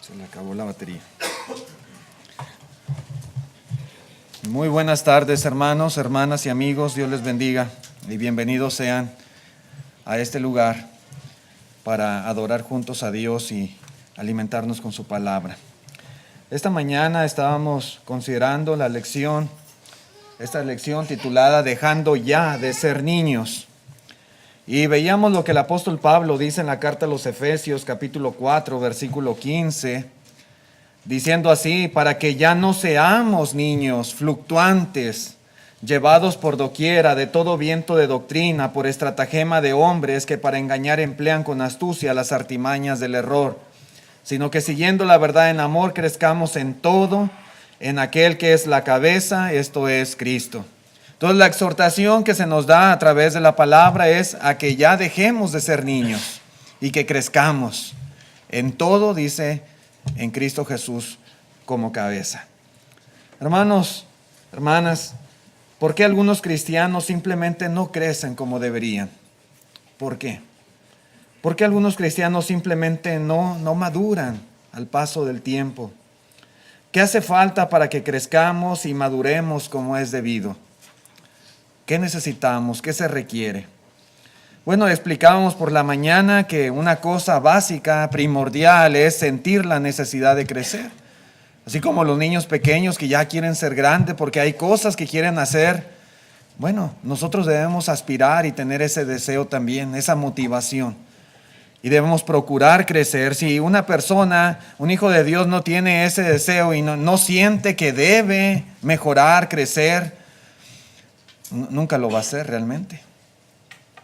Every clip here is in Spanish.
Se le acabó la batería. Muy buenas tardes, hermanos, hermanas y amigos. Dios les bendiga y bienvenidos sean a este lugar para adorar juntos a Dios y alimentarnos con su palabra. Esta mañana estábamos considerando esta lección titulada Dejando ya de ser niños. Y veíamos lo que el apóstol Pablo dice en la carta a los Efesios, capítulo 4, versículo 15, diciendo así: para que ya no seamos niños fluctuantes, llevados por doquiera de todo viento de doctrina, por estratagema de hombres que para engañar emplean con astucia las artimañas del error, sino que siguiendo la verdad en amor crezcamos en todo, en aquel que es la cabeza, esto es Cristo. Entonces la exhortación que se nos da a través de la palabra es a que ya dejemos de ser niños y que crezcamos en todo, dice, en Cristo Jesús como cabeza. Hermanos, hermanas, ¿por qué algunos cristianos simplemente no crecen como deberían? ¿Por qué? ¿Por qué algunos cristianos simplemente no maduran al paso del tiempo? ¿Qué hace falta para que crezcamos y maduremos como es debido? ¿Qué necesitamos? ¿Qué se requiere? Bueno, explicábamos por la mañana que una cosa básica, primordial, es sentir la necesidad de crecer. Así como los niños pequeños que ya quieren ser grandes porque hay cosas que quieren hacer. Bueno, nosotros debemos aspirar y tener ese deseo también, esa motivación. Y debemos procurar crecer. Si una persona, un hijo de Dios, no tiene ese deseo y no siente que debe mejorar, crecer, nunca lo va a hacer realmente.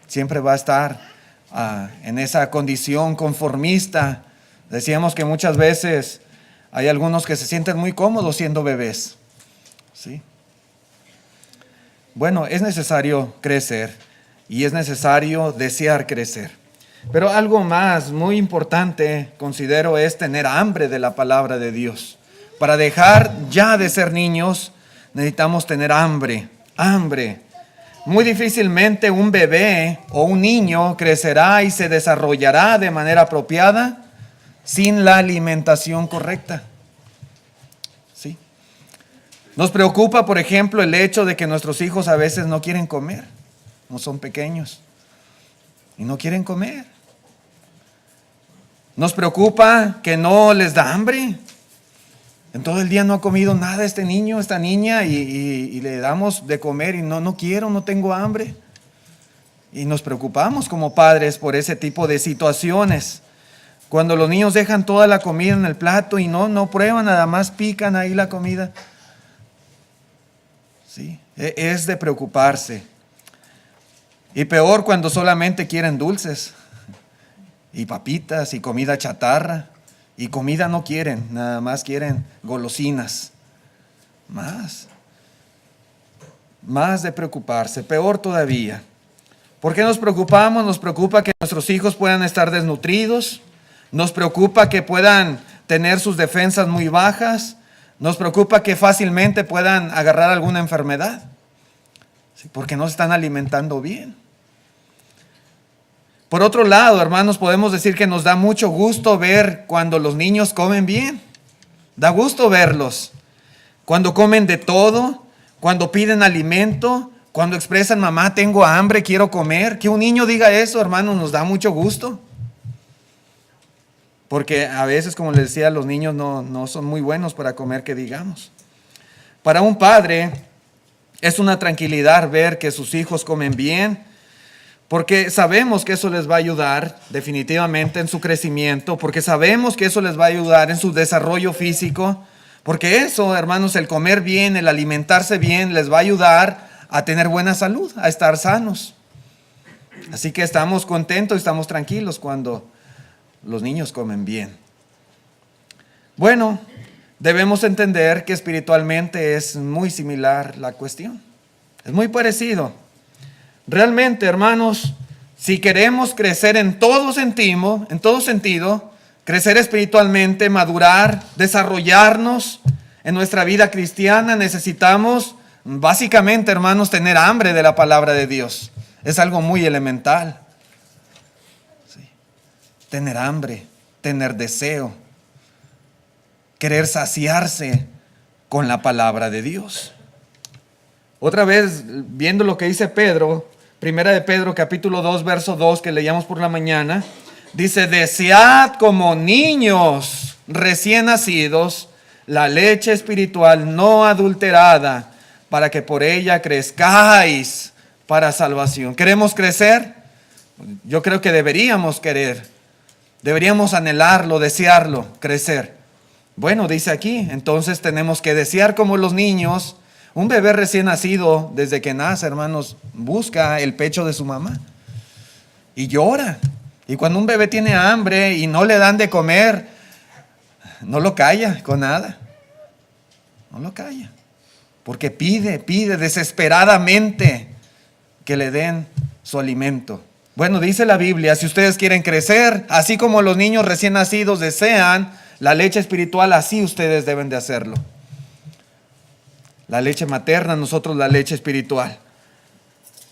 Siempre va a estar en esa condición conformista. Decíamos que muchas veces hay algunos que se sienten muy cómodos siendo bebés. ¿Sí? Bueno, es necesario crecer y es necesario desear crecer. Pero algo más muy importante, considero, es tener hambre de la palabra de Dios. Para dejar ya de ser niños, necesitamos tener hambre. Muy difícilmente un bebé o un niño crecerá y se desarrollará de manera apropiada sin la alimentación correcta. ¿Sí? Nos preocupa, por ejemplo, el hecho de que nuestros hijos a veces no quieren comer, no son pequeños y no quieren comer. Nos preocupa que no les da hambre. En todo el día no ha comido nada este niño, esta niña, y le damos de comer y no quiero, no tengo hambre. Y nos preocupamos como padres por ese tipo de situaciones. Cuando los niños dejan toda la comida en el plato y no prueban, nada más pican ahí la comida. Sí, es de preocuparse. Y peor cuando solamente quieren dulces y papitas y comida chatarra. Y comida no quieren, nada más quieren golosinas. Más de preocuparse, peor todavía. ¿Por qué nos preocupamos? Nos preocupa que nuestros hijos puedan estar desnutridos. Nos preocupa que puedan tener sus defensas muy bajas. Nos preocupa que fácilmente puedan agarrar alguna enfermedad. ¿Sí? Porque no se están alimentando bien. Por otro lado, hermanos, podemos decir que nos da mucho gusto ver cuando los niños comen bien. Da gusto verlos. Cuando comen de todo, cuando piden alimento, cuando expresan: mamá, tengo hambre, quiero comer. Que un niño diga eso, hermanos, nos da mucho gusto. Porque a veces, como les decía, los niños no son muy buenos para comer, que digamos. Para un padre es una tranquilidad ver que sus hijos comen bien, porque sabemos que eso les va a ayudar definitivamente en su crecimiento, porque sabemos que eso les va a ayudar en su desarrollo físico, porque eso, hermanos, el comer bien, el alimentarse bien, les va a ayudar a tener buena salud, a estar sanos. Así que estamos contentos y estamos tranquilos cuando los niños comen bien. Bueno, debemos entender que espiritualmente es muy similar la cuestión. Es muy parecido. Realmente, hermanos, si queremos crecer en todo sentido, crecer espiritualmente, madurar, desarrollarnos en nuestra vida cristiana, necesitamos básicamente, hermanos, tener hambre de la palabra de Dios. Es algo muy elemental. Sí. Tener hambre, tener deseo. querer saciarse con la palabra de Dios. Otra vez, viendo lo que dice Pedro, Primera de Pedro, capítulo 2, verso 2, que leíamos por la mañana, dice: desead como niños recién nacidos la leche espiritual no adulterada, para que por ella crezcáis para salvación. ¿Queremos crecer? Yo creo que deberíamos querer, deberíamos anhelarlo, desearlo, crecer. Bueno, dice aquí, entonces tenemos que desear como los niños. Un bebé recién nacido, desde que nace, hermanos, busca el pecho de su mamá y llora. Y cuando un bebé tiene hambre y no le dan de comer, no lo calla con nada. No lo calla. Porque pide desesperadamente que le den su alimento. Bueno, dice la Biblia, si ustedes quieren crecer, así como los niños recién nacidos desean la leche espiritual, así ustedes deben de hacerlo. La leche materna, nosotros la leche espiritual.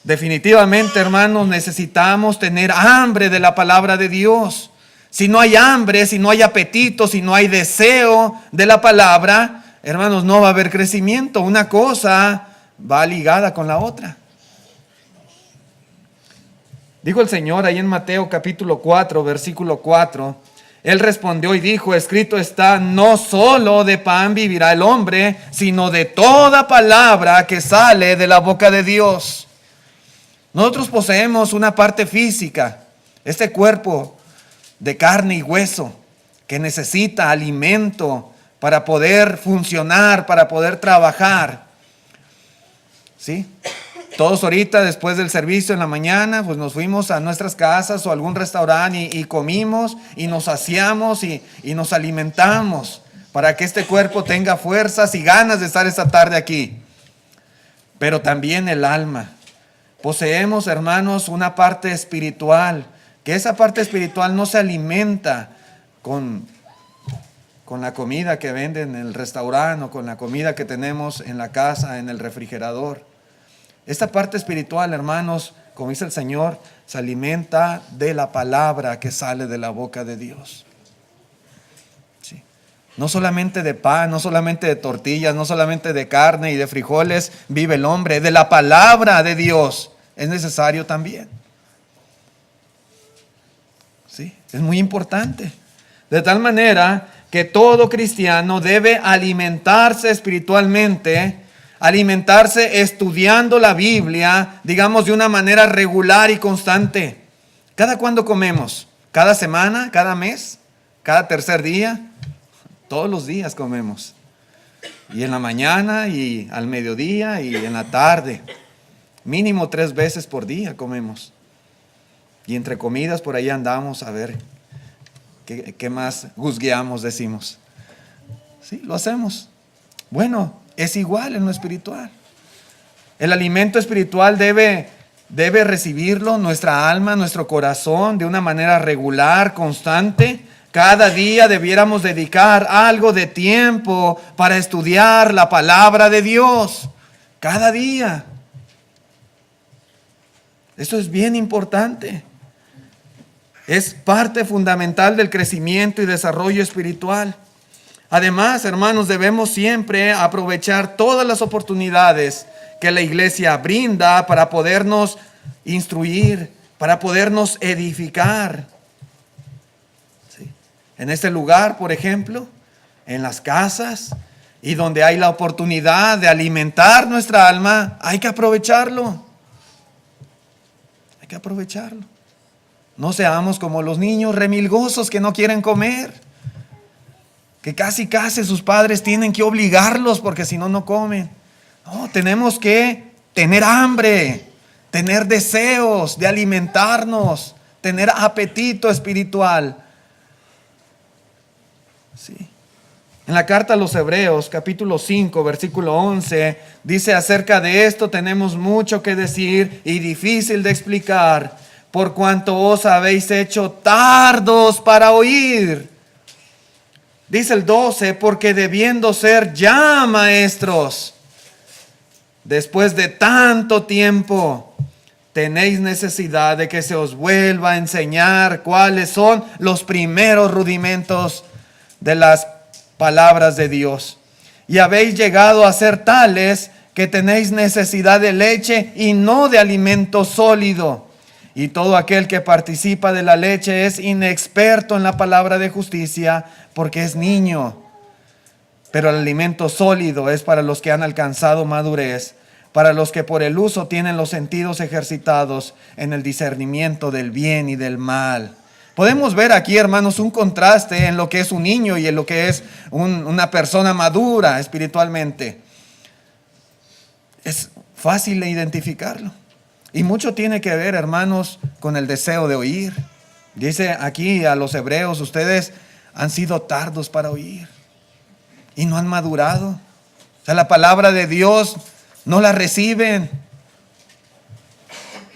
Definitivamente, hermanos, necesitamos tener hambre de la palabra de Dios. Si no hay hambre, si no hay apetito, si no hay deseo de la palabra, hermanos, no va a haber crecimiento. Una cosa va ligada con la otra. Dijo el Señor ahí en Mateo capítulo 4, versículo 4. Él respondió y dijo: escrito está, no solo de pan vivirá el hombre, sino de toda palabra que sale de la boca de Dios. Nosotros poseemos una parte física, este cuerpo de carne y hueso, que necesita alimento para poder funcionar, para poder trabajar. ¿Sí? Todos ahorita, después del servicio en la mañana, pues nos fuimos a nuestras casas o a algún restaurante y comimos y nos saciamos y nos alimentamos para que este cuerpo tenga fuerzas y ganas de estar esta tarde aquí. Pero también el alma. Poseemos, hermanos, una parte espiritual, que esa parte espiritual no se alimenta con la comida que venden en el restaurante o con la comida que tenemos en la casa, en el refrigerador. Esta parte espiritual, hermanos, como dice el Señor, se alimenta de la palabra que sale de la boca de Dios. Sí. No solamente de pan, no solamente de tortillas, no solamente de carne y de frijoles vive el hombre, de la palabra de Dios es necesario también. Sí, es muy importante. De tal manera que todo cristiano debe alimentarse espiritualmente, alimentarse estudiando la Biblia, digamos, de una manera regular y constante. ¿Cada cuándo comemos? ¿Cada semana? ¿Cada mes? ¿Cada tercer día? Todos los días comemos. Y en la mañana y al mediodía y en la tarde. Mínimo 3 veces por día comemos. Y entre comidas por ahí andamos a ver qué más guzgueamos, decimos. Sí, lo hacemos. Bueno, es igual en lo espiritual. El alimento espiritual debe recibirlo nuestra alma, nuestro corazón, de una manera regular, constante. Cada día debiéramos dedicar algo de tiempo para estudiar la palabra de Dios. Cada día. Esto es bien importante. Es parte fundamental del crecimiento y desarrollo espiritual. Además, hermanos, debemos siempre aprovechar todas las oportunidades que la iglesia brinda para podernos instruir, para podernos edificar. ¿Sí? En este lugar, por ejemplo, en las casas y donde hay la oportunidad de alimentar nuestra alma, hay que aprovecharlo. Hay que aprovecharlo. No seamos como los niños remilgosos que no quieren comer, que casi sus padres tienen que obligarlos porque si no, no comen. No, tenemos que tener hambre, tener deseos de alimentarnos, tener apetito espiritual. Sí. En la carta a los Hebreos, capítulo 5, versículo 11, dice: acerca de esto tenemos mucho que decir y difícil de explicar, por cuanto os habéis hecho tardos para oír. Dice el 12, porque debiendo ser ya maestros, después de tanto tiempo, tenéis necesidad de que se os vuelva a enseñar cuáles son los primeros rudimentos de las palabras de Dios. Y habéis llegado a ser tales que tenéis necesidad de leche y no de alimento sólido. Y todo aquel que participa de la leche es inexperto en la palabra de justicia, porque es niño. Pero el alimento sólido es para los que han alcanzado madurez, para los que por el uso tienen los sentidos ejercitados en el discernimiento del bien y del mal. Podemos ver aquí, hermanos, un contraste en lo que es un niño y en lo que es una persona madura espiritualmente. Es fácil de identificarlo. Y mucho tiene que ver, hermanos, con el deseo de oír. Dice aquí a los hebreos, ustedes han sido tardos para oír y no han madurado. O sea, la palabra de Dios no la reciben.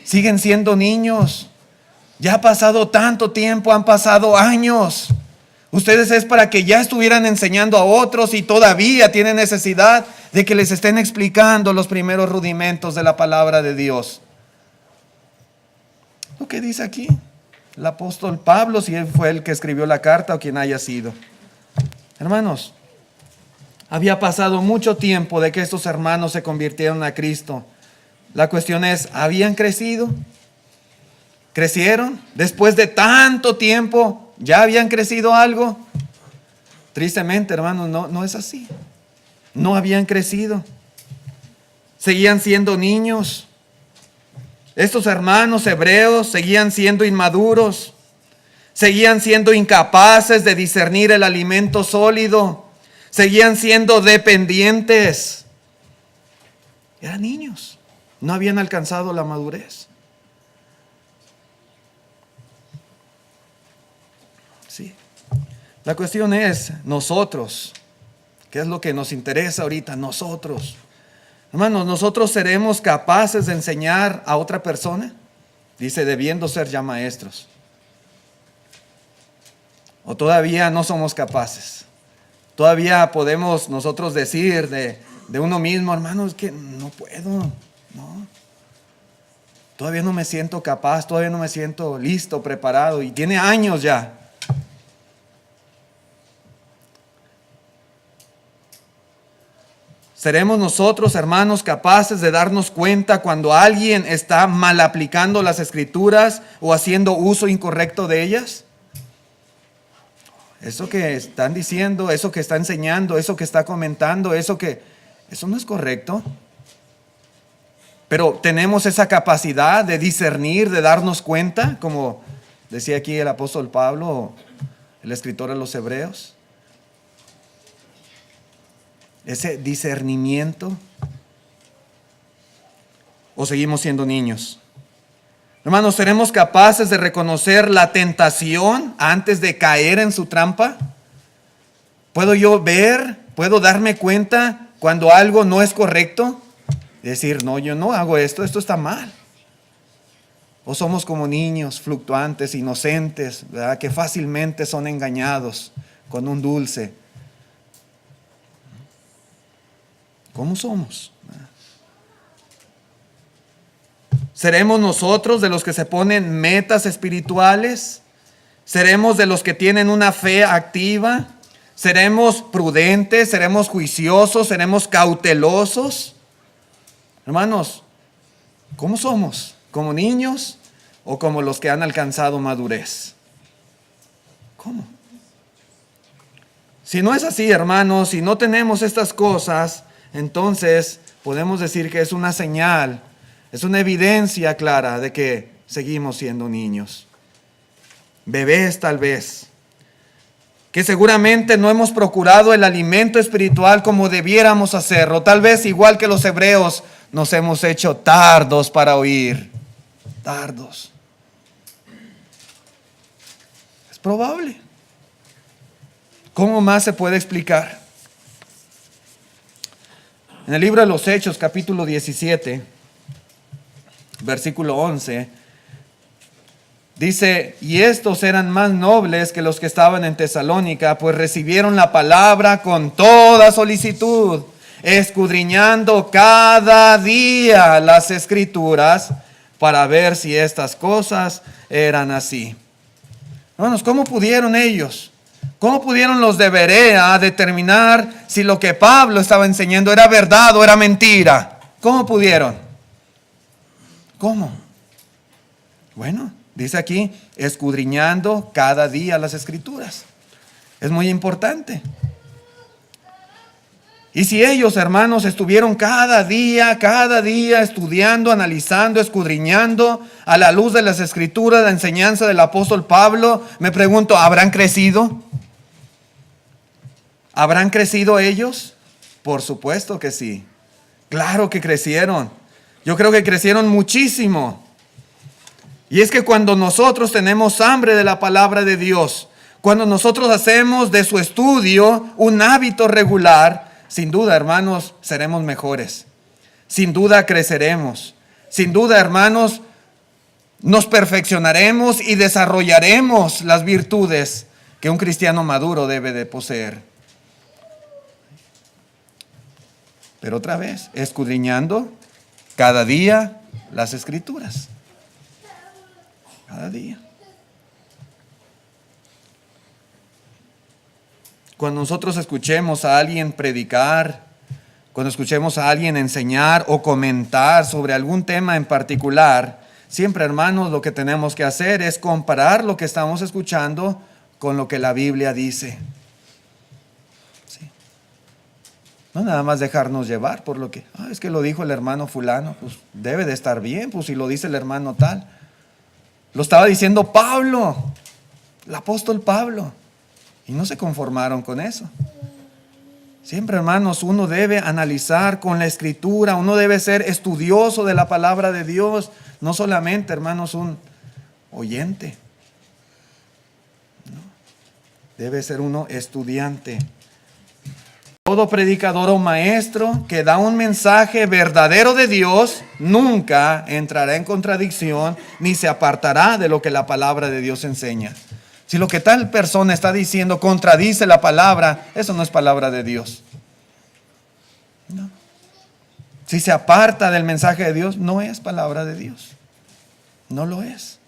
Siguen siendo niños. Ya ha pasado tanto tiempo, han pasado años. Ustedes es para que ya estuvieran enseñando a otros y todavía tienen necesidad de que les estén explicando los primeros rudimentos de la palabra de Dios. Lo que dice aquí el apóstol Pablo, si él fue el que escribió la carta o quien haya sido. Hermanos, había pasado mucho tiempo de que estos hermanos se convirtieron a Cristo. La cuestión es, ¿habían crecido? ¿Crecieron? Después de tanto tiempo, ¿ya habían crecido algo? Tristemente, hermanos, no es así. No habían crecido. Seguían siendo niños. Estos hermanos hebreos seguían siendo inmaduros. Seguían siendo incapaces de discernir el alimento sólido. Seguían siendo dependientes. Eran niños. No habían alcanzado la madurez. Sí. La cuestión es nosotros. ¿Qué es lo que nos interesa ahorita? Nosotros. Hermanos, ¿nosotros seremos capaces de enseñar a otra persona? Dice, debiendo ser ya maestros. ¿O todavía no somos capaces? Todavía podemos nosotros decir de uno mismo, hermano, es que no puedo, no. Todavía no me siento capaz, todavía no me siento listo, preparado, y tiene años ya. ¿Seremos nosotros, hermanos, capaces de darnos cuenta cuando alguien está mal aplicando las Escrituras o haciendo uso incorrecto de ellas? Eso que están diciendo, eso que está enseñando, eso que está comentando, eso no es correcto. Pero tenemos esa capacidad de discernir, de darnos cuenta, como decía aquí el apóstol Pablo, el escritor a los Hebreos. Ese discernimiento. ¿O seguimos siendo niños? Hermanos, ¿seremos capaces de reconocer la tentación antes de caer en su trampa? ¿Puedo yo ver, puedo darme cuenta cuando algo no es correcto? Decir, no, yo no hago esto está mal. O somos como niños fluctuantes, inocentes, ¿verdad? Que fácilmente son engañados con un dulce. ¿Cómo somos? ¿Seremos nosotros de los que se ponen metas espirituales? ¿Seremos de los que tienen una fe activa? ¿Seremos prudentes? ¿Seremos juiciosos? ¿Seremos cautelosos? Hermanos, ¿cómo somos? ¿Como niños o como los que han alcanzado madurez? ¿Cómo? Si no es así, hermanos, si no tenemos estas cosas, entonces podemos decir que es una señal, es una evidencia clara de que seguimos siendo niños. Bebés tal vez, que seguramente no hemos procurado el alimento espiritual como debiéramos hacerlo. Tal vez igual que los hebreos nos hemos hecho tardos para oír. Tardos. Es probable. ¿Cómo más se puede explicar? En el libro de los Hechos, capítulo 17, versículo 11, dice, y estos eran más nobles que los que estaban en Tesalónica, pues recibieron la palabra con toda solicitud, escudriñando cada día las Escrituras para ver si estas cosas eran así. Hermanos, ¿cómo pudieron ellos ¿Cómo pudieron los de Berea determinar si lo que Pablo estaba enseñando era verdad o era mentira? ¿Cómo pudieron? ¿Cómo? Bueno, dice aquí, escudriñando cada día las Escrituras. Es muy importante. Y si ellos, hermanos, estuvieron cada día estudiando, analizando, escudriñando a la luz de las Escrituras, la enseñanza del apóstol Pablo, me pregunto, ¿habrán crecido? ¿Habrán crecido ellos? Por supuesto que sí. Claro que crecieron. Yo creo que crecieron muchísimo. Y es que cuando nosotros tenemos hambre de la palabra de Dios, cuando nosotros hacemos de su estudio un hábito regular, sin duda, hermanos, seremos mejores. Sin duda creceremos. Sin duda, hermanos, nos perfeccionaremos y desarrollaremos las virtudes que un cristiano maduro debe de poseer. Pero otra vez, escudriñando cada día las Escrituras. Cada día. Cuando nosotros escuchemos a alguien predicar, cuando escuchemos a alguien enseñar o comentar sobre algún tema en particular, siempre, hermanos, lo que tenemos que hacer es comparar lo que estamos escuchando con lo que la Biblia dice. ¿Sí? No nada más dejarnos llevar por lo que, es que lo dijo el hermano fulano, pues debe de estar bien, pues si lo dice el hermano tal. Lo estaba diciendo Pablo, el apóstol Pablo. Y no se conformaron con eso. Siempre, hermanos, uno debe analizar con la Escritura, uno debe ser estudioso de la palabra de Dios, no solamente, hermanos, un oyente. No, debe ser uno estudiante. Todo predicador o maestro que da un mensaje verdadero de Dios nunca entrará en contradicción ni se apartará de lo que la palabra de Dios enseña. Si lo que tal persona está diciendo contradice la palabra, eso no es palabra de Dios. No. Si se aparta del mensaje de Dios, no es palabra de Dios. No lo es.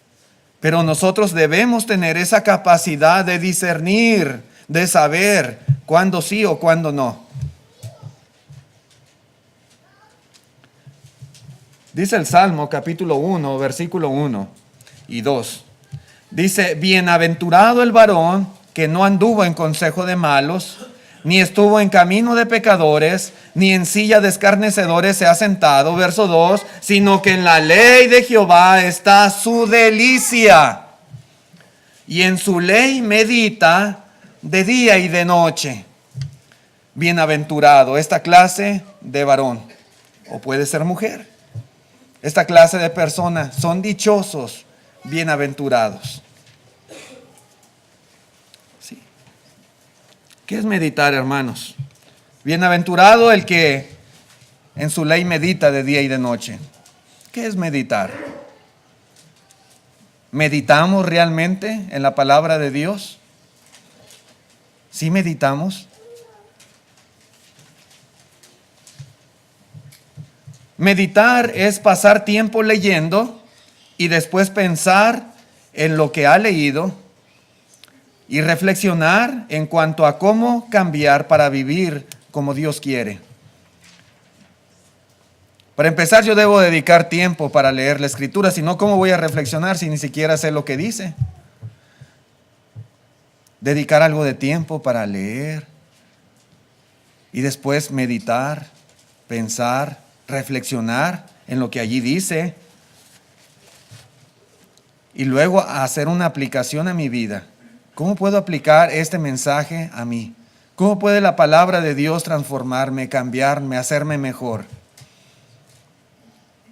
Pero nosotros debemos tener esa capacidad de discernir, de saber cuándo sí o cuándo no. Dice el Salmo capítulo 1, versículo 1 y 2. Dice, bienaventurado el varón que no anduvo en consejo de malos, ni estuvo en camino de pecadores, ni en silla de escarnecedores se ha sentado. Verso 2, sino que en la ley de Jehová está su delicia, y en su ley medita de día y de noche. Bienaventurado, esta clase de varón, o puede ser mujer, esta clase de personas son dichosos, bienaventurados. Sí. ¿Qué es meditar, hermanos? Bienaventurado el que en su ley medita de día y de noche. ¿Qué es meditar? ¿Meditamos realmente en la palabra de Dios? ¿Sí meditamos? Meditar es pasar tiempo leyendo y después pensar en lo que ha leído y reflexionar en cuanto a cómo cambiar para vivir como Dios quiere. Para empezar, yo debo dedicar tiempo para leer la Escritura, si no, ¿cómo voy a reflexionar si ni siquiera sé lo que dice? Dedicar algo de tiempo para leer y después meditar, pensar, reflexionar en lo que allí dice y luego hacer una aplicación a mi vida. ¿Cómo puedo aplicar este mensaje a mí? ¿Cómo puede la palabra de Dios transformarme, cambiarme, hacerme mejor?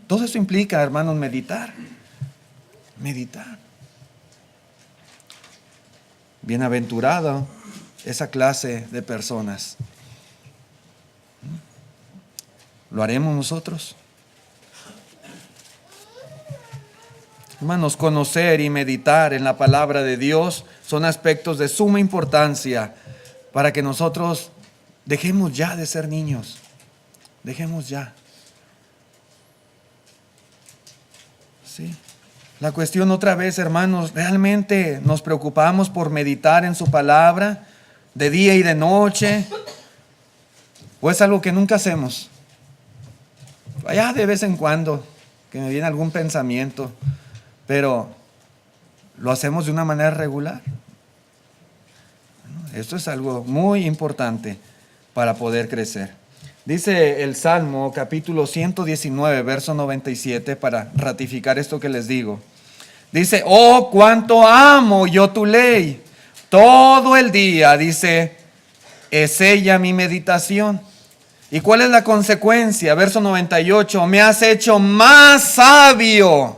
Todo eso implica, hermanos, meditar. Meditar. Bienaventurado esa clase de personas. ¿Lo haremos nosotros? Hermanos, conocer y meditar en la palabra de Dios son aspectos de suma importancia para que nosotros dejemos ya de ser niños. Dejemos ya. ¿Sí? La cuestión otra vez, hermanos, ¿realmente nos preocupamos por meditar en su palabra de día y de noche? ¿O es algo que nunca hacemos? Allá de vez en cuando, que me viene algún pensamiento, pero ¿lo hacemos de una manera regular? Esto es algo muy importante para poder crecer. Dice el Salmo capítulo 119, verso 97, para ratificar esto que les digo. Dice, oh, cuánto amo yo tu ley. Todo el día, dice, es ella mi meditación. ¿Y cuál es la consecuencia? Verso 98, me has hecho más sabio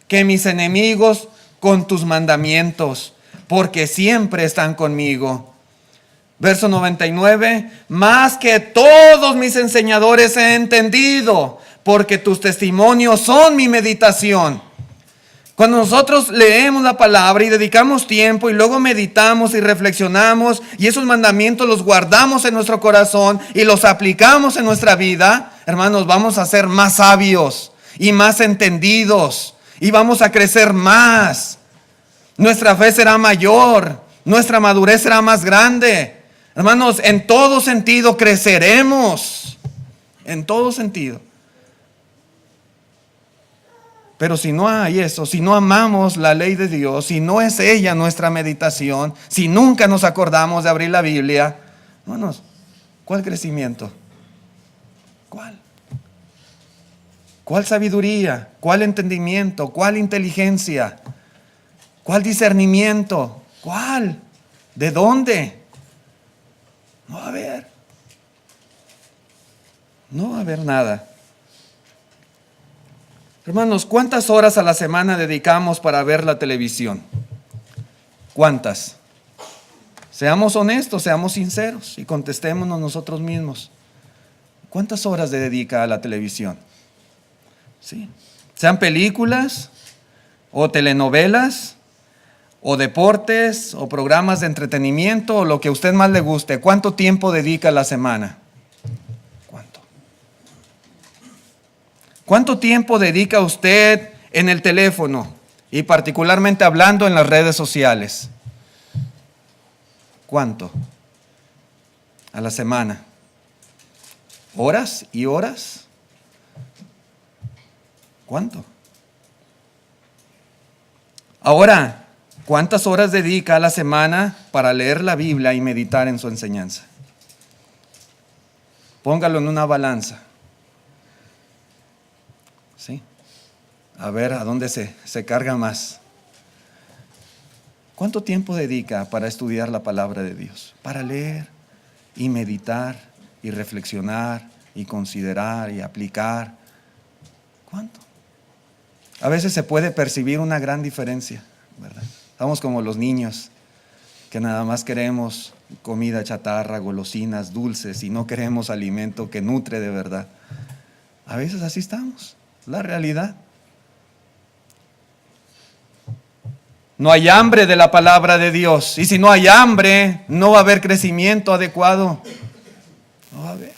que mis enemigos con tus mandamientos, porque siempre están conmigo. Verso 99, más que todos mis enseñadores he entendido, porque tus testimonios son mi meditación. Cuando nosotros leemos la palabra y dedicamos tiempo y luego meditamos y reflexionamos y esos mandamientos los guardamos en nuestro corazón y los aplicamos en nuestra vida, hermanos, vamos a ser más sabios y más entendidos y vamos a crecer más. Nuestra fe será mayor, nuestra madurez será más grande. Hermanos, en todo sentido creceremos, en todo sentido. Pero si no hay eso, si no amamos la ley de Dios, si no es ella nuestra meditación, si nunca nos acordamos de abrir la Biblia, hermanos, ¿cuál crecimiento? ¿Cuál? ¿Cuál sabiduría? ¿Cuál entendimiento? ¿Cuál inteligencia? ¿Cuál discernimiento? ¿Cuál? ¿De dónde? No va a haber. No va a haber nada. Hermanos, ¿cuántas horas a la semana dedicamos para ver la televisión? ¿Cuántas? Seamos honestos, seamos sinceros y contestémonos nosotros mismos. ¿Cuántas horas se dedica a la televisión? ¿Sí? Sean películas o telenovelas o deportes o programas de entretenimiento o lo que a usted más le guste. ¿Cuánto tiempo dedica a la semana? ¿Cuánto tiempo dedica usted en el teléfono y particularmente hablando en las redes sociales? ¿Cuánto? A la semana. ¿Horas y horas? ¿Cuánto? Ahora, ¿cuántas horas dedica a la semana para leer la Biblia y meditar en su enseñanza? Póngalo en una balanza. ¿Sí? A ver a dónde se carga más. ¿Cuánto tiempo dedica para estudiar la palabra de Dios? Para leer y meditar y reflexionar y considerar y aplicar. ¿Cuánto? A veces se puede percibir una gran diferencia, ¿verdad? Estamos como los niños que nada más queremos comida chatarra, golosinas, dulces y no queremos alimento que nutre de verdad. A veces así estamos. La realidad. No hay hambre de la palabra de Dios. Y si no hay hambre, no va a haber crecimiento adecuado. No va a haber.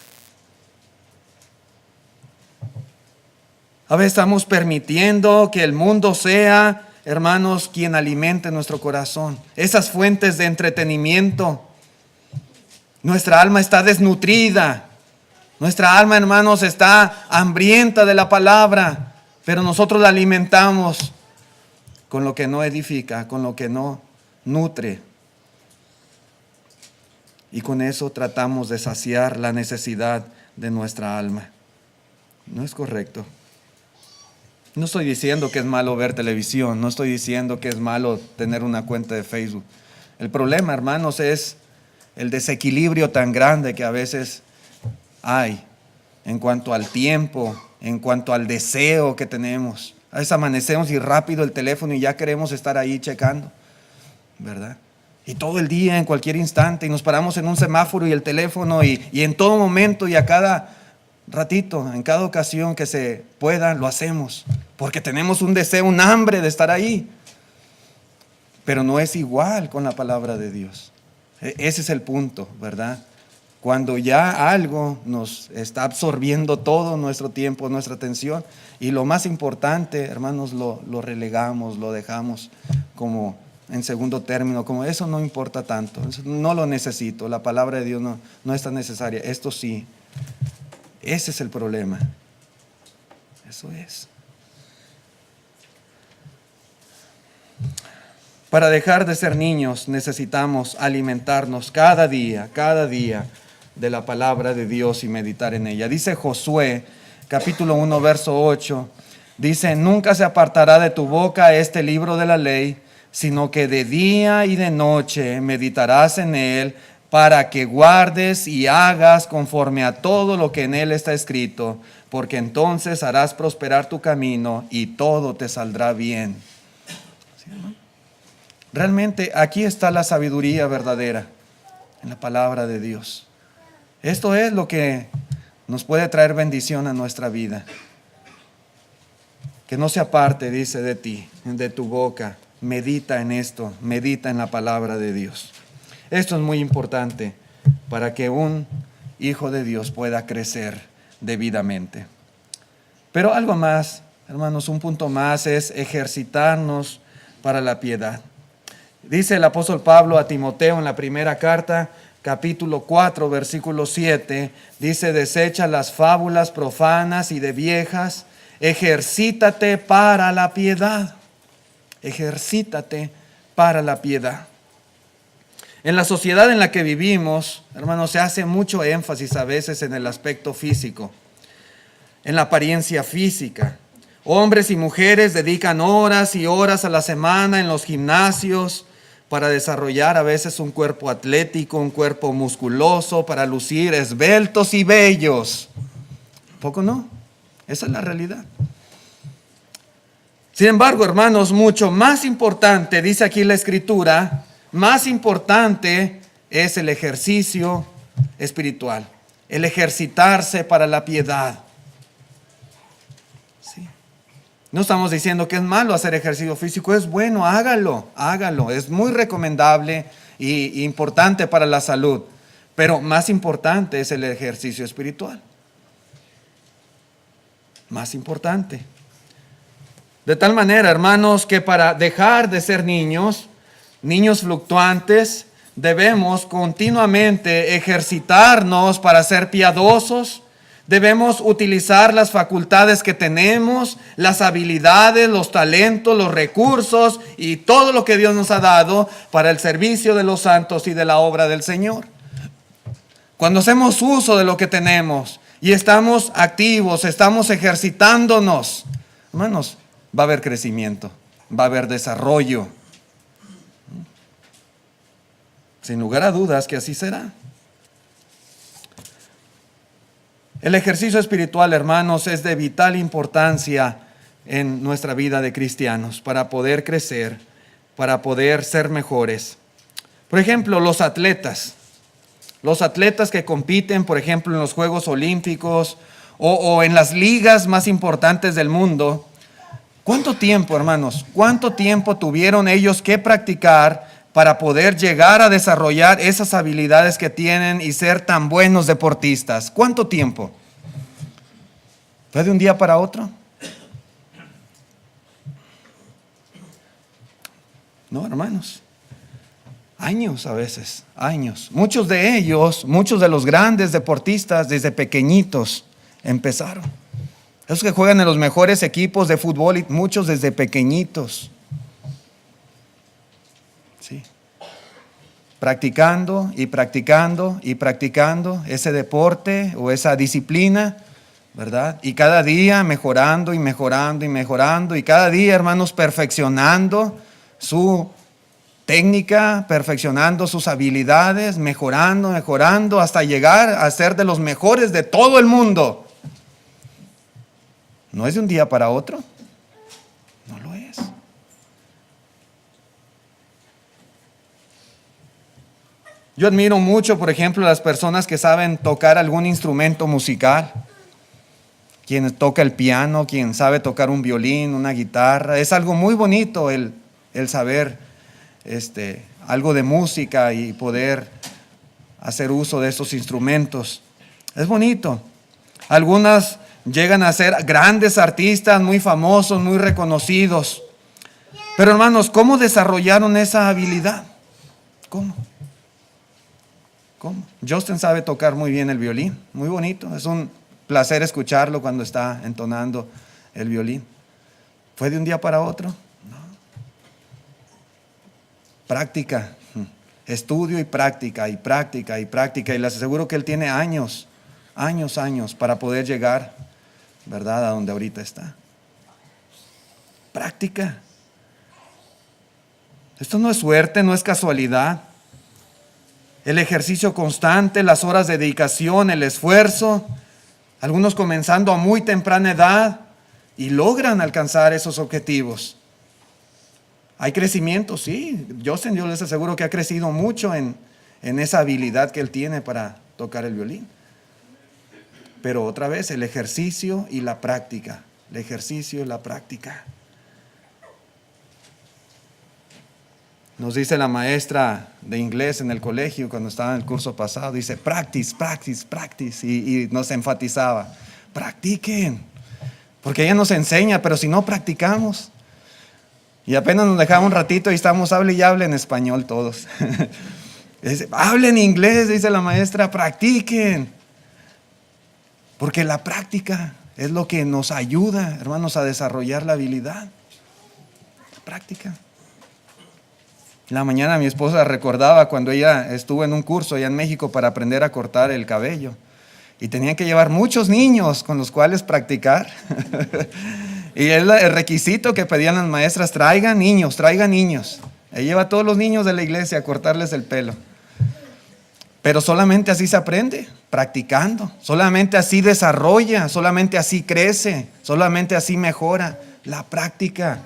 A veces estamos permitiendo que el mundo sea, hermanos, quien alimente nuestro corazón. Esas fuentes de entretenimiento. Nuestra alma está desnutrida. Nuestra alma, hermanos, está hambrienta de la palabra, pero nosotros la alimentamos con lo que no edifica, con lo que no nutre. Y con eso tratamos de saciar la necesidad de nuestra alma. No es correcto. No estoy diciendo que es malo ver televisión, no estoy diciendo que es malo tener una cuenta de Facebook. El problema, hermanos, es el desequilibrio tan grande que a veces hay en cuanto al tiempo, en cuanto al deseo que tenemos. A veces amanecemos y rápido el teléfono y ya queremos estar ahí checando, ¿verdad? Y todo el día, en cualquier instante, y nos paramos en un semáforo y el teléfono y en todo momento y a cada ratito, en cada ocasión que se pueda, lo hacemos, porque tenemos un deseo, un hambre de estar ahí. Pero no es igual con la palabra de Dios. Ese es el punto, ¿verdad? Cuando ya algo nos está absorbiendo todo nuestro tiempo, nuestra atención, y lo más importante, hermanos, lo relegamos, lo dejamos como en segundo término, como eso no importa tanto, eso no lo necesito, la palabra de Dios no es tan necesaria, esto sí. Ese es el problema. Eso es. Para dejar de ser niños necesitamos alimentarnos cada día de la palabra de Dios y meditar en ella. Dice Josué, capítulo 1, verso 8, dice: nunca se apartará de tu boca este libro de la ley, sino que de día y de noche meditarás en él, para que guardes y hagas conforme a todo lo que en él está escrito, porque entonces harás prosperar tu camino y todo te saldrá bien. ¿Sí, no? Realmente aquí está la sabiduría verdadera, en la palabra de Dios. Esto es lo que nos puede traer bendición a nuestra vida. Que no se aparte, dice, de ti, de tu boca. Medita en esto, medita en la palabra de Dios. Esto es muy importante para que un hijo de Dios pueda crecer debidamente. Pero algo más, hermanos, un punto más es ejercitarnos para la piedad. Dice el apóstol Pablo a Timoteo en la primera carta, capítulo 4, versículo 7, dice: desecha las fábulas profanas y de viejas, ejercítate para la piedad. Ejercítate para la piedad. En la sociedad en la que vivimos, hermanos, se hace mucho énfasis a veces en el aspecto físico, en la apariencia física. Hombres y mujeres dedican horas y horas a la semana en los gimnasios para desarrollar a veces un cuerpo atlético, un cuerpo musculoso, para lucir esbeltos y bellos. ¿Poco no? Esa es la realidad. Sin embargo, hermanos, mucho más importante, dice aquí la Escritura, más importante es el ejercicio espiritual, el ejercitarse para la piedad. ¿Sí? No estamos diciendo que es malo hacer ejercicio físico, es bueno, hágalo, es muy recomendable y importante para la salud, pero más importante es el ejercicio espiritual. Más importante. De tal manera, hermanos, que para dejar de ser niños fluctuantes, debemos continuamente ejercitarnos para ser piadosos. Debemos utilizar las facultades que tenemos, las habilidades, los talentos, los recursos y todo lo que Dios nos ha dado para el servicio de los santos y de la obra del Señor. Cuando hacemos uso de lo que tenemos y estamos activos, estamos ejercitándonos, hermanos, va a haber crecimiento, va a haber desarrollo. Sin lugar a dudas que así será. El ejercicio espiritual, hermanos, es de vital importancia en nuestra vida de cristianos para poder crecer, para poder ser mejores. Por ejemplo, los atletas que compiten, por ejemplo, en los Juegos Olímpicos o en las ligas más importantes del mundo, ¿cuánto tiempo, hermanos? ¿Cuánto tiempo tuvieron ellos que practicar para poder llegar a desarrollar esas habilidades que tienen y ser tan buenos deportistas? ¿Cuánto tiempo? ¿Fue de un día para otro? No, hermanos. Años a veces, años. Muchos de ellos, muchos de los grandes deportistas desde pequeñitos empezaron. Esos que juegan en los mejores equipos de fútbol, y muchos desde pequeñitos. Sí. Practicando y practicando y practicando ese deporte o esa disciplina, ¿verdad? Y cada día mejorando y mejorando y mejorando. Y cada día, hermanos, perfeccionando su técnica, perfeccionando sus habilidades, mejorando hasta llegar a ser de los mejores de todo el mundo. ¿No es de un día para otro? No lo es. Yo admiro mucho, por ejemplo, las personas que saben tocar algún instrumento musical. Quien toca el piano, quien sabe tocar un violín, una guitarra. Es algo muy bonito el saber algo de música y poder hacer uso de esos instrumentos. Es bonito. Algunas llegan a ser grandes artistas, muy famosos, muy reconocidos. Pero hermanos, ¿cómo desarrollaron esa habilidad? ¿Cómo? Justin sabe tocar muy bien el violín, muy bonito. Es un placer escucharlo cuando está entonando el violín. ¿Fue de un día para otro? No. Práctica, estudio y práctica, y práctica, y práctica. Y les aseguro que él tiene años para poder llegar, ¿verdad?, a donde ahorita está. Práctica. Esto no es suerte, no es casualidad. El ejercicio constante, las horas de dedicación, el esfuerzo, algunos comenzando a muy temprana edad y logran alcanzar esos objetivos. Hay crecimiento, sí. Yo les aseguro que ha crecido mucho en esa habilidad que él tiene para tocar el violín. Pero otra vez, el ejercicio y la práctica. El ejercicio y la práctica. Nos dice la maestra de inglés en el colegio cuando estaba en el curso pasado, dice practice, practice, practice, y nos enfatizaba, practiquen, porque ella nos enseña, pero si no practicamos, y apenas nos dejaba un ratito y estamos hable y hable en español todos. Dice, hablen inglés, dice la maestra, practiquen, porque la práctica es lo que nos ayuda, hermanos, a desarrollar la habilidad. La práctica. En la mañana mi esposa recordaba cuando ella estuvo en un curso allá en México para aprender a cortar el cabello. Y tenían que llevar muchos niños con los cuales practicar. Y el requisito que pedían las maestras, traigan niños. Ella lleva a todos los niños de la iglesia a cortarles el pelo. Pero solamente así se aprende, practicando. Solamente así desarrolla, solamente así crece, solamente así mejora. La práctica.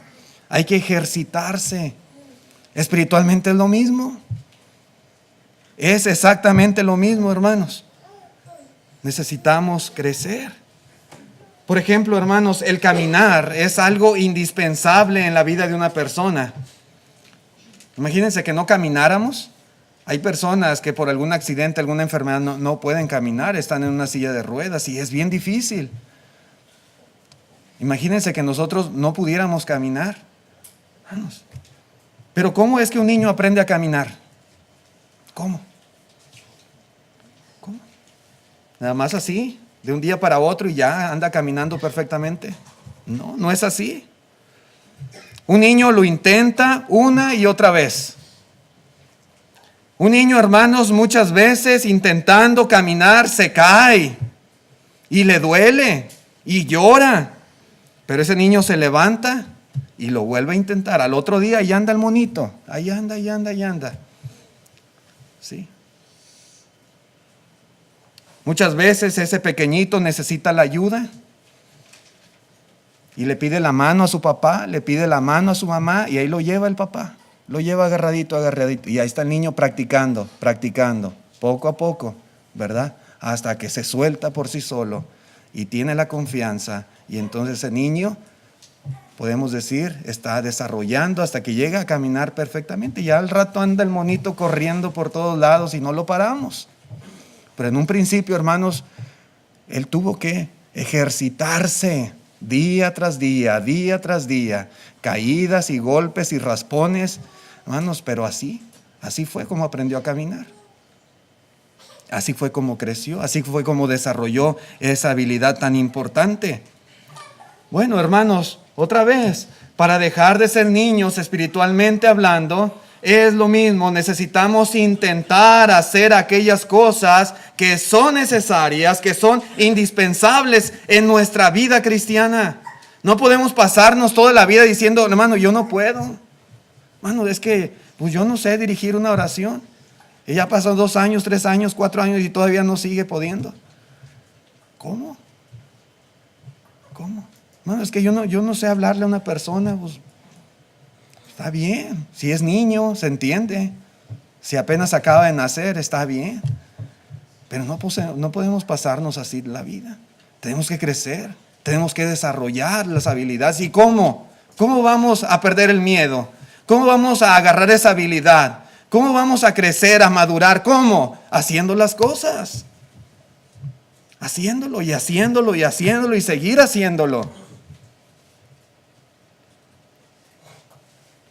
Hay que ejercitarse. Espiritualmente es lo mismo. Es exactamente lo mismo, hermanos. Necesitamos crecer. Por ejemplo, hermanos, el caminar es algo indispensable en la vida de una persona. Imagínense que no camináramos. Hay personas que por algún accidente, alguna enfermedad no pueden caminar, están en una silla de ruedas y es bien difícil. Imagínense que nosotros no pudiéramos caminar. Hermanos, pero ¿cómo es que un niño aprende a caminar? ¿Cómo? Nada más así, de un día para otro y ya anda caminando perfectamente. No, no es así. Un niño lo intenta una y otra vez. Un niño, hermanos, muchas veces intentando caminar se cae y le duele y llora. Pero ese niño se levanta y lo vuelve a intentar. Al otro día ahí anda el monito. Ahí anda. Sí. Muchas veces ese pequeñito necesita la ayuda y le pide la mano a su papá, le pide la mano a su mamá y ahí lo lleva el papá. Lo lleva agarradito. Y ahí está el niño practicando, poco a poco, ¿verdad? Hasta que se suelta por sí solo y tiene la confianza. Y entonces ese niño, podemos decir, está desarrollando hasta que llega a caminar perfectamente. Ya al rato anda el monito corriendo por todos lados y no lo paramos. Pero en un principio, hermanos, él tuvo que ejercitarse día tras día, caídas y golpes y raspones, hermanos, pero así fue como aprendió a caminar. Así fue como creció, así fue como desarrolló esa habilidad tan importante. Bueno, hermanos, otra vez, para dejar de ser niños espiritualmente hablando, es lo mismo, necesitamos intentar hacer aquellas cosas que son necesarias, que son indispensables en nuestra vida cristiana. No podemos pasarnos toda la vida diciendo, hermano, yo no puedo. Hermano, es que pues yo no sé dirigir una oración. Y ya pasó 2 años, 3 años, 4 años y todavía no sigue pudiendo. ¿Cómo? Hermano, es que yo no sé hablarle a una persona, pues. Está bien, si es niño, se entiende. Si apenas acaba de nacer, está bien. Pero no podemos pasarnos así la vida. Tenemos que crecer, tenemos que desarrollar las habilidades. ¿Y cómo? ¿Cómo vamos a perder el miedo? ¿Cómo vamos a agarrar esa habilidad? ¿Cómo vamos a crecer, a madurar? ¿Cómo? Haciendo las cosas. Haciéndolo y haciéndolo y haciéndolo y seguir haciéndolo.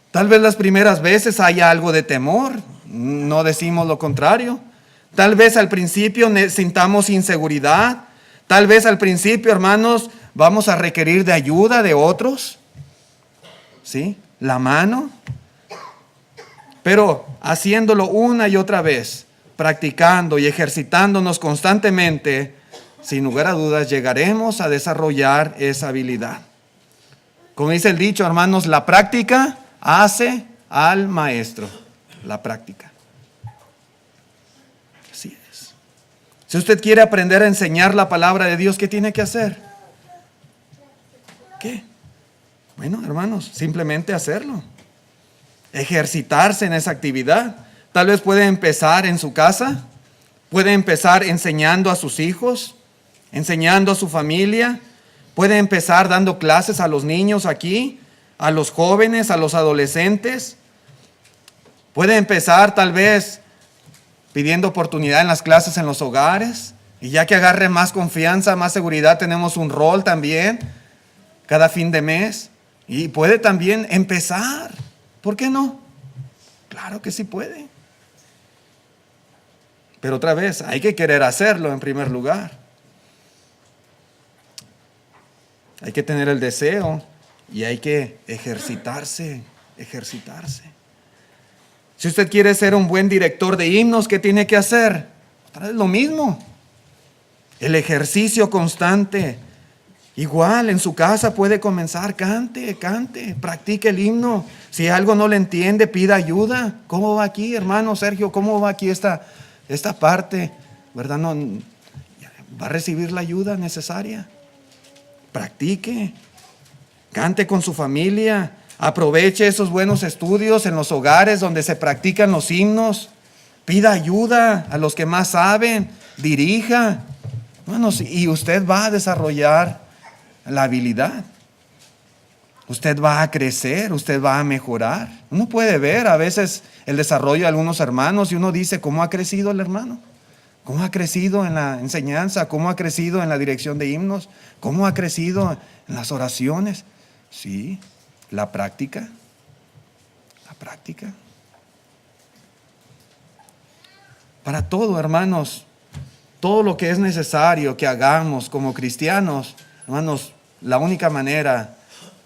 Tal vez las primeras veces haya algo de temor, no decimos lo contrario. Tal vez al principio sintamos inseguridad. Tal vez al principio, hermanos, vamos a requerir de ayuda de otros. ¿Sí? La mano. Pero haciéndolo una y otra vez, practicando y ejercitándonos constantemente, sin lugar a dudas llegaremos a desarrollar esa habilidad. Como dice el dicho, hermanos, la práctica hace al maestro. La práctica. Así es. Si usted quiere aprender a enseñar la palabra de Dios, ¿qué tiene que hacer? ¿Qué? Bueno, hermanos, simplemente hacerlo. Ejercitarse en esa actividad. Tal vez puede empezar en su casa. Puede empezar enseñando a sus hijos, enseñando a su familia. Puede empezar dando clases a los niños aquí, a los jóvenes, a los adolescentes. Puede empezar tal vez pidiendo oportunidad en las clases en los hogares. Y ya que agarre más confianza, más seguridad, tenemos un rol también cada fin de mes. Y puede también empezar. ¿Por qué no? Claro que sí puede. Pero otra vez, hay que querer hacerlo en primer lugar. Hay que tener el deseo y hay que ejercitarse. Si usted quiere ser un buen director de himnos, ¿qué tiene que hacer? Otra vez lo mismo. El ejercicio constante. Igual en su casa puede comenzar, cante, practique el himno. Si algo no le entiende, pida ayuda. ¿Cómo va aquí, hermano Sergio? ¿Cómo va aquí esta parte? ¿Verdad? No, va a recibir la ayuda necesaria. Practique, cante con su familia, aproveche esos buenos estudios en los hogares donde se practican los himnos. Pida ayuda a los que más saben, dirija. Bueno, y usted va a desarrollar la habilidad. Usted va a crecer, usted va a mejorar. Uno puede ver a veces el desarrollo de algunos hermanos y uno dice, ¿cómo ha crecido el hermano? ¿Cómo ha crecido en la enseñanza? ¿Cómo ha crecido en la dirección de himnos? ¿Cómo ha crecido en las oraciones? Sí, la práctica. Para todo, hermanos, todo lo que es necesario que hagamos como cristianos, hermanos, la única manera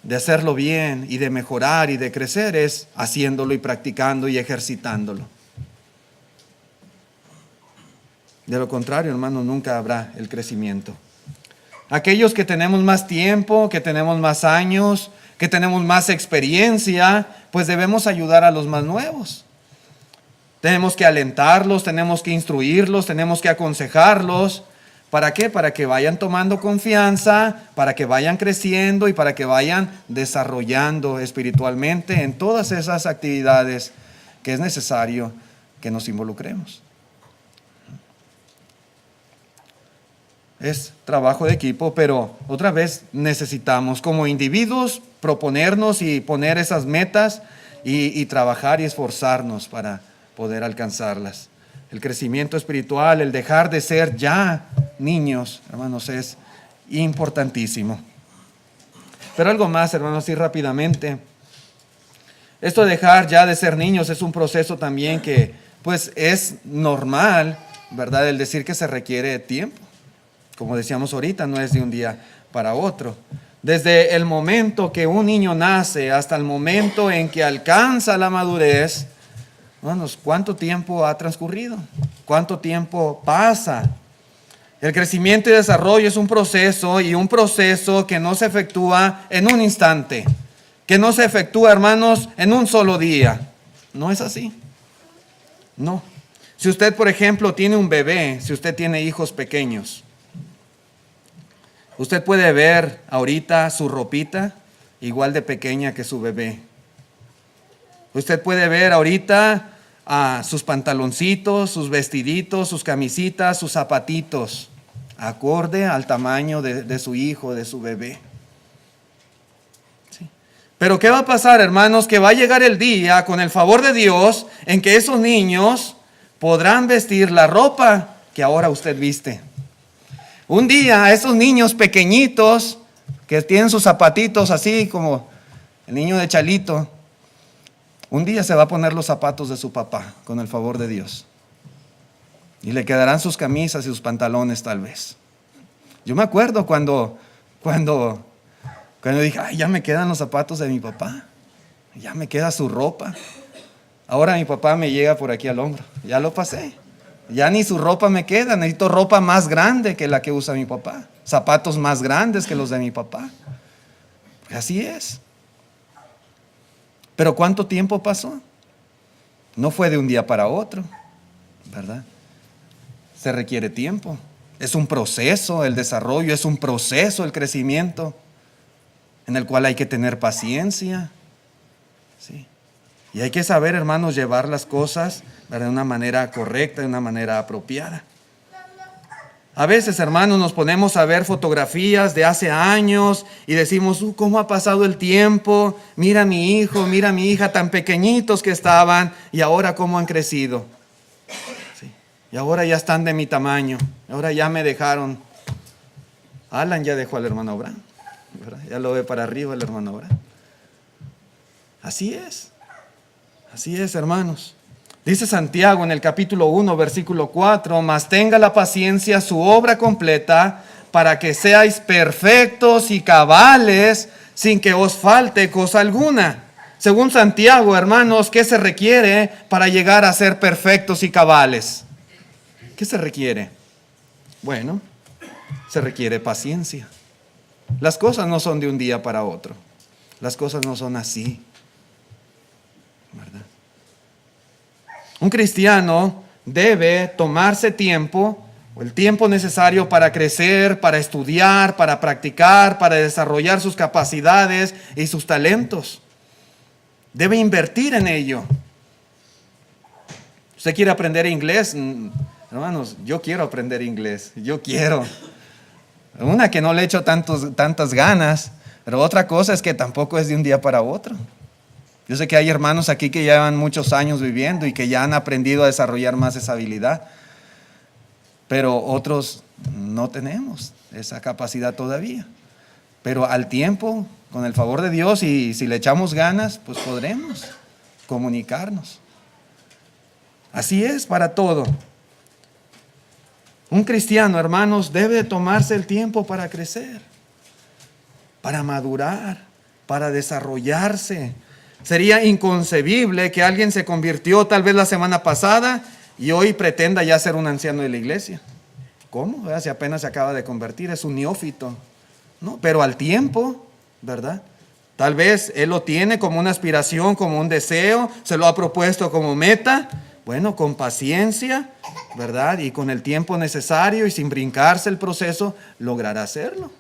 de hacerlo bien y de mejorar y de crecer es haciéndolo y practicando y ejercitándolo. De lo contrario, hermanos, nunca habrá el crecimiento. Aquellos que tenemos más tiempo, que tenemos más años, que tenemos más experiencia, pues debemos ayudar a los más nuevos. Tenemos que alentarlos, tenemos que instruirlos, tenemos que aconsejarlos. ¿Para qué? Para que vayan tomando confianza, para que vayan creciendo y para que vayan desarrollando espiritualmente en todas esas actividades que es necesario que nos involucremos. Es trabajo de equipo, pero otra vez necesitamos como individuos proponernos y poner esas metas y trabajar y esforzarnos para poder alcanzarlas. El crecimiento espiritual, el dejar de ser ya niños, hermanos, es importantísimo. Pero algo más, hermanos, así rápidamente. Esto de dejar ya de ser niños es un proceso también que, pues, es normal, ¿verdad? El decir que se requiere tiempo. Como decíamos ahorita, no es de un día para otro. Desde el momento que un niño nace hasta el momento en que alcanza la madurez, hermanos, ¿cuánto tiempo ha transcurrido? ¿Cuánto tiempo pasa? El crecimiento y desarrollo es un proceso y un proceso que no se efectúa en un instante, que no se efectúa, hermanos, en un solo día. No es así. No. Si usted, por ejemplo, tiene un bebé, si usted tiene hijos pequeños, usted puede ver ahorita su ropita igual de pequeña que su bebé. Usted puede ver ahorita sus pantaloncitos, sus vestiditos, sus camisitas, sus zapatitos, acorde al tamaño de su hijo, de su bebé. ¿Sí? Pero ¿qué va a pasar, hermanos? Que va a llegar el día, con el favor de Dios, en que esos niños podrán vestir la ropa que ahora usted viste. Un día, esos niños pequeñitos que tienen sus zapatitos así como el niño de Chalito, un día se va a poner los zapatos de su papá, con el favor de Dios. Y le quedarán sus camisas y sus pantalones tal vez. Yo me acuerdo cuando dije, ay, ya me quedan los zapatos de mi papá, ya me queda su ropa. Ahora mi papá me llega por aquí al hombro, ya lo pasé. Ya ni su ropa me queda, necesito ropa más grande que la que usa mi papá. Zapatos más grandes que los de mi papá. Así es. Pero ¿cuánto tiempo pasó? No fue de un día para otro, ¿verdad? Se requiere tiempo. Es un proceso, el desarrollo es un proceso, el crecimiento, en el cual hay que tener paciencia. Sí. Y hay que saber, hermanos, llevar las cosas de una manera correcta, de una manera apropiada. A veces, hermanos, nos ponemos a ver fotografías de hace años y decimos, ¿cómo ha pasado el tiempo? Mira a mi hijo, mira a mi hija, tan pequeñitos que estaban y ahora cómo han crecido. Sí. Y ahora ya están de mi tamaño, ahora ya me dejaron. Alan ya dejó al hermano Abraham, ¿verdad? Ya lo ve para arriba el hermano Abraham. Así es, hermanos. Dice Santiago en el capítulo 1, versículo 4, mas tenga la paciencia su obra completa para que seáis perfectos y cabales sin que os falte cosa alguna. Según Santiago, hermanos, ¿qué se requiere para llegar a ser perfectos y cabales? ¿Qué se requiere? Bueno, se requiere paciencia. Las cosas no son de un día para otro. Las cosas no son así, ¿verdad? Un cristiano debe tomarse tiempo, o el tiempo necesario para crecer, para estudiar, para practicar, para desarrollar sus capacidades y sus talentos. Debe invertir en ello. ¿Usted quiere aprender inglés? Hermanos, yo quiero aprender inglés. Yo quiero. Una que no le echo tantas ganas, pero otra cosa es que tampoco es de un día para otro. Yo sé que hay hermanos aquí que llevan muchos años viviendo y que ya han aprendido a desarrollar más esa habilidad, pero otros no tenemos esa capacidad todavía. Pero al tiempo, con el favor de Dios y si le echamos ganas, pues podremos comunicarnos. Así es para todo. Un cristiano, hermanos, debe tomarse el tiempo para crecer, para madurar, para desarrollarse. Sería inconcebible que alguien se convirtió tal vez la semana pasada y hoy pretenda ya ser un anciano de la iglesia. ¿Cómo? Si apenas se acaba de convertir, es un neófito. No, pero al tiempo, ¿verdad? Tal vez él lo tiene como una aspiración, como un deseo, se lo ha propuesto como meta. Bueno, con paciencia, ¿verdad? Y con el tiempo necesario y sin brincarse el proceso, logrará hacerlo,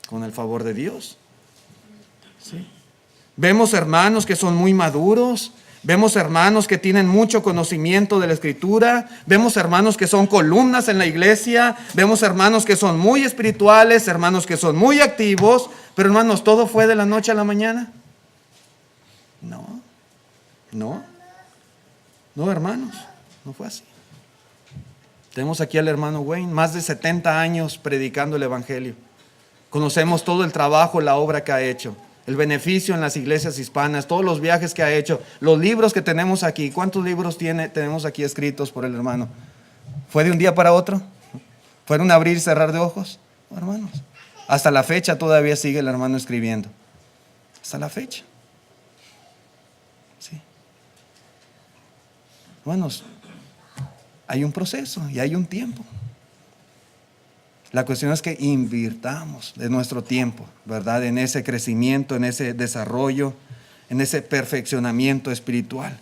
con el favor de Dios. ¿Sí? Vemos hermanos que son muy maduros, vemos hermanos que tienen mucho conocimiento de la Escritura, vemos hermanos que son columnas en la iglesia, vemos hermanos que son muy espirituales, hermanos que son muy activos, pero hermanos, ¿todo fue de la noche a la mañana? No, hermanos, no fue así. Tenemos aquí al hermano Wayne, más de 70 años predicando el Evangelio. Conocemos todo el trabajo, la obra que ha hecho, el beneficio en las iglesias hispanas, todos los viajes que ha hecho, los libros que tenemos aquí. ¿Cuántos libros tenemos aquí escritos por el hermano? ¿Fue de un día para otro? ¿Fueron un abrir y cerrar de ojos? No, hermanos. Hasta la fecha todavía sigue el hermano escribiendo. Hasta la fecha. Sí. Hermanos, hay un proceso y hay un tiempo. La cuestión es que invirtamos de nuestro tiempo, ¿verdad? En ese crecimiento, en ese desarrollo, en ese perfeccionamiento espiritual.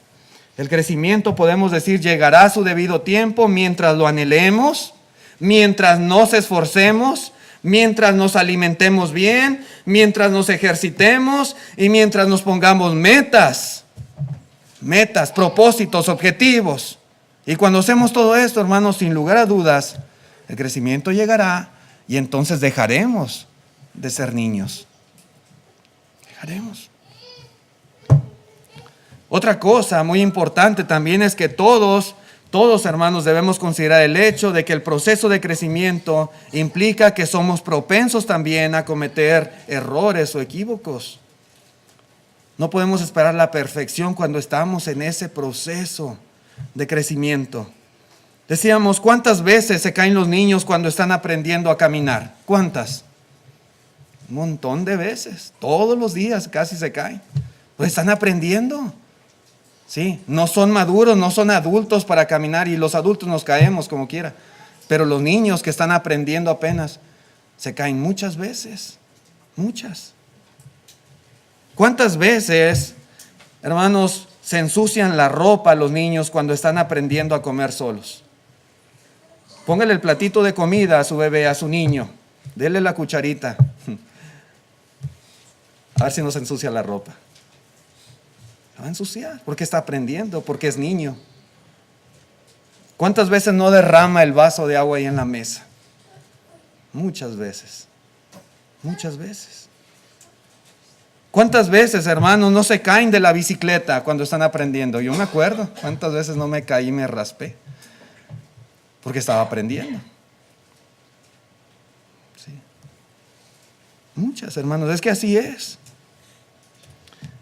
El crecimiento, podemos decir, llegará a su debido tiempo mientras lo anhelemos, mientras nos esforcemos, mientras nos alimentemos bien, mientras nos ejercitemos y mientras nos pongamos metas, propósitos, objetivos. Y cuando hacemos todo esto, hermanos, sin lugar a dudas, el crecimiento llegará y entonces dejaremos de ser niños. Dejaremos. Otra cosa muy importante también es que todos hermanos debemos considerar el hecho de que el proceso de crecimiento implica que somos propensos también a cometer errores o equívocos. No podemos esperar la perfección cuando estamos en ese proceso de crecimiento. Decíamos, ¿cuántas veces se caen los niños cuando están aprendiendo a caminar? ¿Cuántas? Un montón de veces, todos los días casi se caen. Pues están aprendiendo. Sí, no son maduros, no son adultos para caminar, y los adultos nos caemos como quiera. Pero los niños que están aprendiendo apenas se caen muchas veces, muchas. ¿Cuántas veces, hermanos, se ensucian la ropa los niños cuando están aprendiendo a comer solos? Póngale el platito de comida a su bebé, a su niño. Dele la cucharita. A ver si no se ensucia la ropa. Se va a ensuciar porque está aprendiendo, porque es niño. ¿Cuántas veces no derrama el vaso de agua ahí en la mesa? Muchas veces. Muchas veces. ¿Cuántas veces, hermanos, no se caen de la bicicleta cuando están aprendiendo? Yo me acuerdo cuántas veces no me caí y me raspé porque estaba aprendiendo. Sí. Muchas, hermanos, es que así es.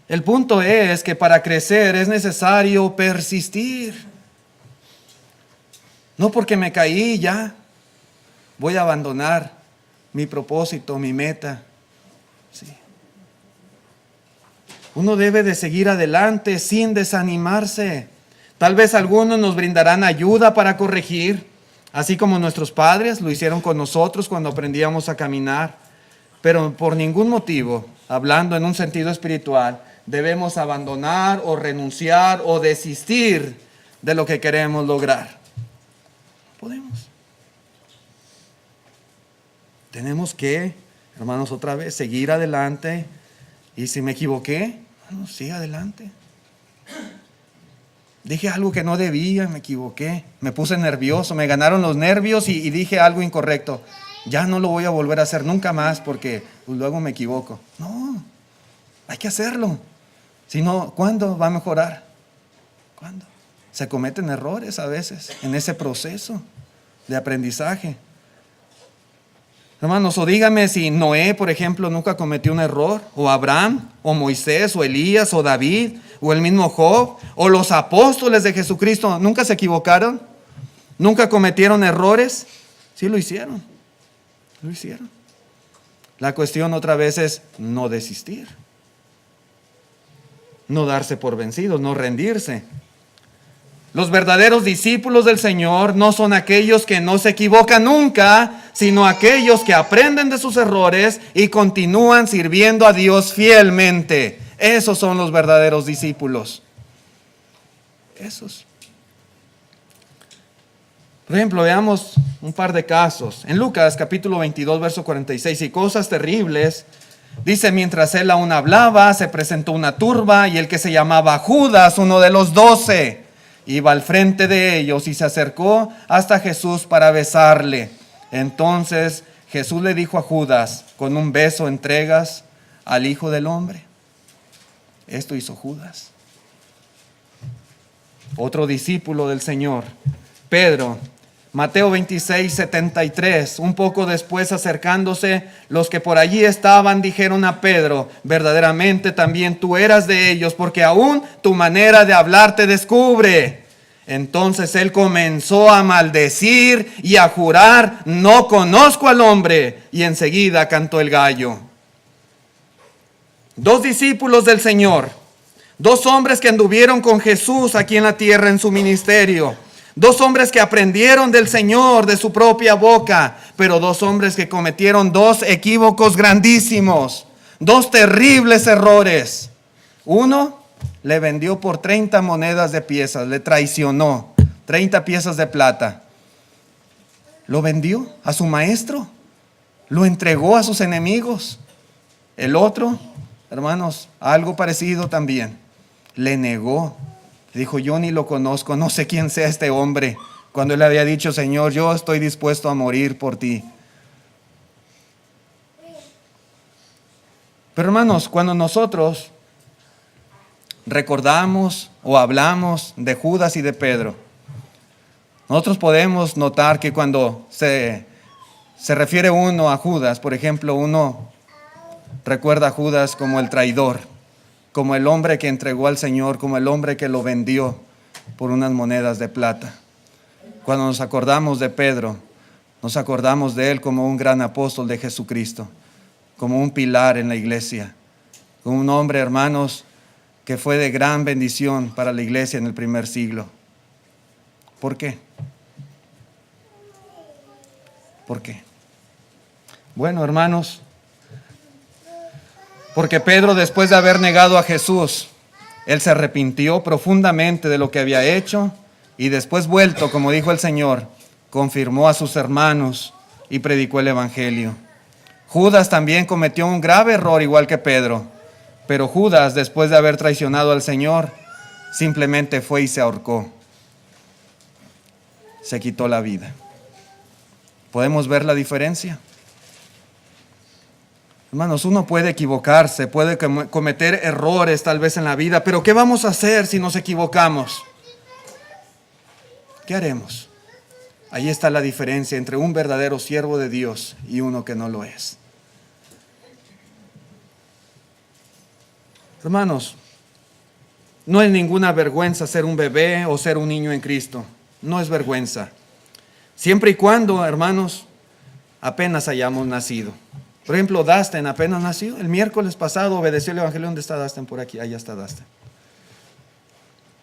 El punto es que para crecer es necesario persistir. No porque me caí ya voy a abandonar mi propósito, mi meta. Sí. Uno debe de seguir adelante sin desanimarse. Tal vez algunos nos brindarán ayuda para corregir, así como nuestros padres lo hicieron con nosotros cuando aprendíamos a caminar. Pero por ningún motivo, hablando en un sentido espiritual, debemos abandonar o renunciar o desistir de lo que queremos lograr. No podemos. Tenemos que, hermanos, otra vez, seguir adelante. Y si me equivoqué, bueno, sigue adelante. Dije algo que no debía, me equivoqué. Me puse nervioso, me ganaron los nervios y dije algo incorrecto. Ya no lo voy a volver a hacer nunca más porque pues, luego me equivoco. No, hay que hacerlo. Si no, ¿cuándo va a mejorar? ¿Cuándo? Se cometen errores a veces en ese proceso de aprendizaje. Hermanos, o dígame si Noé, por ejemplo, nunca cometió un error, o Abraham, o Moisés, o Elías, o David, o el mismo Job, o los apóstoles de Jesucristo, ¿nunca se equivocaron? ¿Nunca cometieron errores? Sí lo hicieron, lo hicieron. La cuestión otra vez es no desistir. No darse por vencidos, no rendirse. Los verdaderos discípulos del Señor no son aquellos que no se equivocan nunca, sino aquellos que aprenden de sus errores y continúan sirviendo a Dios fielmente. Esos son los verdaderos discípulos. Esos. Por ejemplo, veamos un par de casos. En Lucas capítulo 22, verso 46, y cosas terribles. Dice, mientras él aún hablaba, se presentó una turba y el que se llamaba Judas, uno de los 12, iba al frente de ellos y se acercó hasta Jesús para besarle. Entonces Jesús le dijo a Judas, con un beso entregas al Hijo del Hombre. Esto hizo Judas. Otro discípulo del Señor, Pedro. Mateo 26, 73, un poco después acercándose, los que por allí estaban dijeron a Pedro, verdaderamente también tú eras de ellos, porque aún tu manera de hablar te descubre. Entonces él comenzó a maldecir y a jurar, no conozco al hombre, y enseguida cantó el gallo. Dos discípulos del Señor, dos hombres que anduvieron con Jesús aquí en la tierra en su ministerio. Dos hombres que aprendieron del Señor de su propia boca, pero dos hombres que cometieron dos equívocos grandísimos, dos terribles errores. Uno le vendió por 30 monedas de piezas, le traicionó, 30 piezas de plata. Lo vendió a su maestro, lo entregó a sus enemigos. El otro, hermanos, algo parecido también, le negó. Dijo, yo ni lo conozco, no sé quién sea este hombre. Cuando él había dicho, Señor, yo estoy dispuesto a morir por ti. Pero hermanos, cuando nosotros recordamos o hablamos de Judas y de Pedro, nosotros podemos notar que cuando se refiere uno a Judas, por ejemplo, uno recuerda a Judas como el traidor, como el hombre que entregó al Señor, como el hombre que lo vendió por unas monedas de plata. Cuando nos acordamos de Pedro, nos acordamos de él como un gran apóstol de Jesucristo, como un pilar en la iglesia, como un hombre, hermanos, que fue de gran bendición para la iglesia en el primer siglo. ¿Por qué? ¿Por qué? Bueno, hermanos, porque Pedro, después de haber negado a Jesús, él se arrepintió profundamente de lo que había hecho y después vuelto, como dijo el Señor, confirmó a sus hermanos y predicó el evangelio. Judas también cometió un grave error igual que Pedro, pero Judas, después de haber traicionado al Señor, simplemente fue y se ahorcó. Se quitó la vida. ¿Podemos ver la diferencia? Hermanos, uno puede equivocarse, puede cometer errores tal vez en la vida, pero ¿qué vamos a hacer si nos equivocamos? ¿Qué haremos? Ahí está la diferencia entre un verdadero siervo de Dios y uno que no lo es. Hermanos, no es ninguna vergüenza ser un bebé o ser un niño en Cristo. No es vergüenza. Siempre y cuando, hermanos, apenas hayamos nacido. Por ejemplo, Dasten apenas nació. El miércoles pasado obedeció el evangelio. ¿Dónde está Dasten? Por aquí. Allá está Dasten.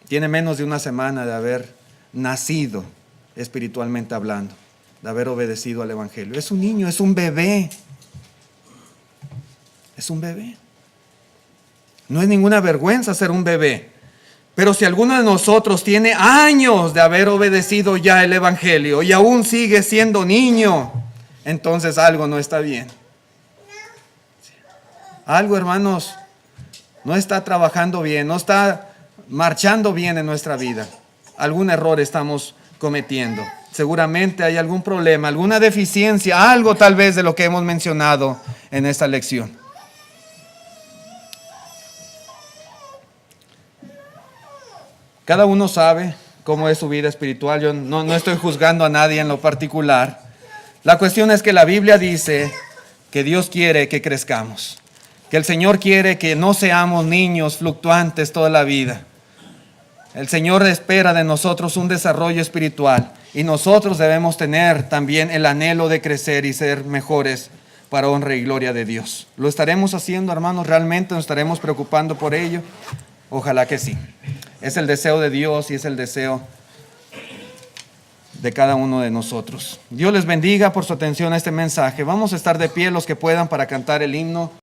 Tiene menos de una semana de haber nacido espiritualmente hablando, de haber obedecido al evangelio. Es un niño, es un bebé. Es un bebé. No es ninguna vergüenza ser un bebé. Pero si alguno de nosotros tiene años de haber obedecido ya el evangelio y aún sigue siendo niño, entonces algo no está bien. Algo, hermanos, no está trabajando bien, no está marchando bien en nuestra vida. Algún error estamos cometiendo. Seguramente hay algún problema, alguna deficiencia, algo tal vez de lo que hemos mencionado en esta lección. Cada uno sabe cómo es su vida espiritual. Yo no estoy juzgando a nadie en lo particular. La cuestión es que la Biblia dice que Dios quiere que crezcamos, que el Señor quiere que no seamos niños fluctuantes toda la vida. El Señor espera de nosotros un desarrollo espiritual y nosotros debemos tener también el anhelo de crecer y ser mejores para honra y gloria de Dios. ¿Lo estaremos haciendo, hermanos? ¿Realmente nos estaremos preocupando por ello? Ojalá que sí. Es el deseo de Dios y es el deseo de cada uno de nosotros. Dios les bendiga por su atención a este mensaje. Vamos a estar de pie los que puedan para cantar el himno.